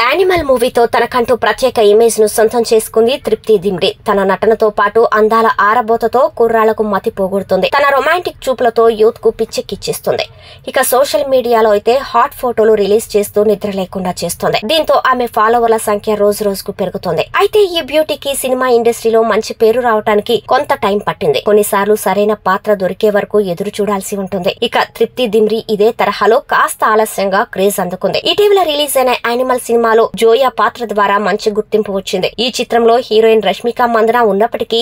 Animal మూవీతో తనకంటూ ప్రత్యేక ఇమేజ్ ను సొంతం చేసుకుంది తృప్తి దిమ్రి. తన నటనతో పాటు అందాల ఆరబోతతో కుర్రాళ్లకు మతి పోగొడుతుంది. తన రొమాంటిక్ చూపులతో యూత్ కు పిచ్చెక్కిచ్చిస్తుంది. ఇక సోషల్ మీడియాలో అయితే హాట్ ఫోటోలు రిలీజ్ చేస్తూ నిద్ర లేకుండా చేస్తుంది. దీంతో ఆమె ఫాలోవర్ల సంఖ్య రోజు రోజుకు పెరుగుతుంది. అయితే ఈ బ్యూటీకి సినిమా ఇండస్ట్రీలో మంచి పేరు రావడానికి కొంత టైం పట్టింది. కొన్నిసార్లు సరైన పాత్ర దొరికే వరకు ఎదురు చూడాల్సి ఉంటుంది. ఇక తృప్తి దిమ్రి ఇదే తరహాలో కాస్త ఆలస్యంగా క్రేజ్ అందుకుంది. ఇటీవల రిలీజ్ అయిన యానిమల్ సినిమాలో జోయా పాత్ర ద్వారా మంచి గుర్తింపు వచ్చింది. ఈ చిత్రంలో హీరోయిన్ రష్మిక మందన ఉన్నప్పటికీ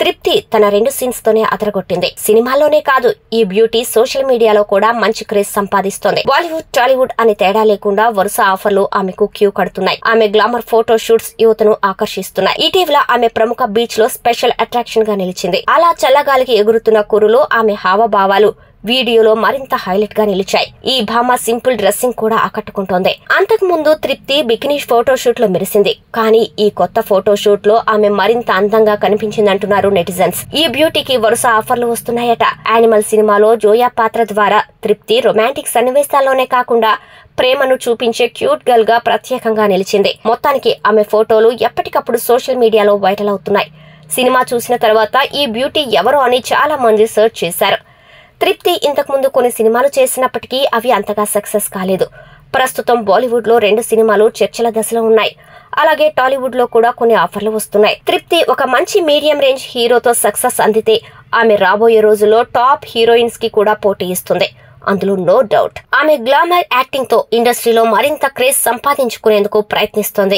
తృప్తి తన 2 సీన్స్ తోనే అదరగొట్టింది. సినిమాల్లోనే కాదు, ఈ బ్యూటీ సోషల్ మీడియాలో కూడా మంచి క్రేజ్ సంపాదిస్తోంది. బాలీవుడ్, టాలీవుడ్ అని తేడా లేకుండా వరుస ఆఫర్లు ఆమెకు క్యూ కడుతున్నాయి. ఆమె గ్లామర్ ఫోటో షూట్స్ యువతను ఆకర్షిస్తున్నాయి. ఇటీవల ఆమె ప్రముఖ బీచ్ లో స్పెషల్ అట్రాక్షన్ గా నిలిచింది. అలా చల్లగాలికి ఎగురుతున్న కురులో ఆమె హావభావాలు వీడియోలో మరింత హైలైట్ గా నిలిచాయి. ఈ భామ సింపుల్ డ్రెస్సింగ్ కూడా ఆకట్టుకుంటోంది. అంతకు ముందు తృప్తి బికినీ ఫోటోషూట్ లో మెరిసింది. కానీ ఈ కొత్త ఫోటోషూట్ లో ఆమె మరింత అందంగా కనిపించిందంటున్నారు నెటిజన్స్. ఈ బ్యూటీకి వరుస ఆఫర్లు వస్తున్నాయట. యానిమల్ సినిమాలో జోయా పాత్ర ద్వారా తృప్తి రొమాంటిక్ సన్నివేశాల్లోనే కాకుండా ప్రేమను చూపించే క్యూట్ గర్ల్ గా ప్రత్యేకంగా నిలిచింది. మొత్తానికి ఆమె ఫోటోలు ఎప్పటికప్పుడు సోషల్ మీడియాలో వైరల్ అవుతున్నాయి. సినిమా చూసిన తర్వాత ఈ బ్యూటీ ఎవరో అని చాలా మంది సెర్చ్ చేశారు. తృప్తి ఇంతకు ముందు కొన్ని సినిమాలు చేసినప్పటికీ అవి అంతగా సక్సెస్ కాలేదు. ప్రస్తుతం బాలీవుడ్ లో 2 సినిమాలు చర్చల దశలో ఉన్నాయి. అలాగే టాలీవుడ్ లో కూడా కొన్ని ఆఫర్లు వస్తున్నాయి. తృప్తి ఒక మంచి మీడియం రేంజ్ హీరోతో సక్సెస్ అందితే ఆమె రాబోయే రోజుల్లో టాప్ హీరోయిన్స్ కి కూడా పోటీ ఇస్తుంది. అందులో నో డౌట్. ఆమె గ్లామర్ యాక్టింగ్ తో ఇండస్ట్రీలో మరింత క్రేజ్ సంపాదించుకునేందుకు ప్రయత్నిస్తోంది.